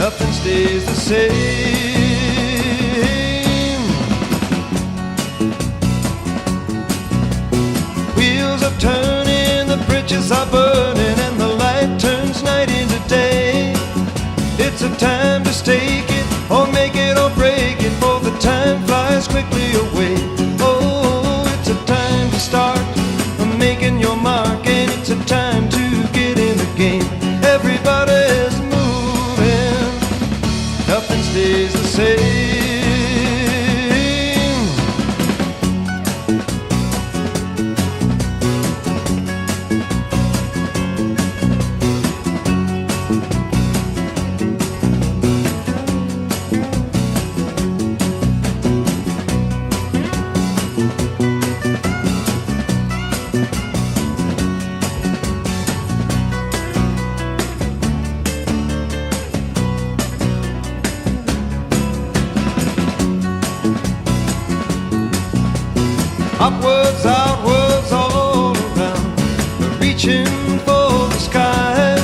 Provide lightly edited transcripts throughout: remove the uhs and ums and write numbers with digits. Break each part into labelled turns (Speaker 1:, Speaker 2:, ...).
Speaker 1: nothing stays the same. Wheels are turning, the bridges are burning, and the light turns night into day. It's a time to stake it, or make it or break it, for the time flies quickly away. Oh, it's a time to start making your mark, and it's a time to get in the game. Everybody's moving, nothing stays the same. Upwards, outwards, all around, reaching for the sky.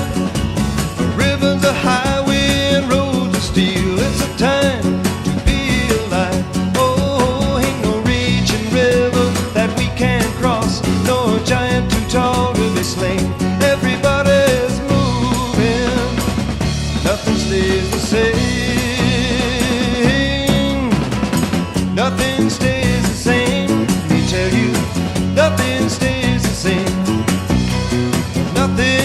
Speaker 1: Ribbons of highway and roads of steel. It's a time to be alive. Oh, ain't no raging river that we can't cross, no giant too tall to be slain. Everybody's moving, nothing stays the same. Nothing stays the same. Tell you, nothing stays the same. Nothing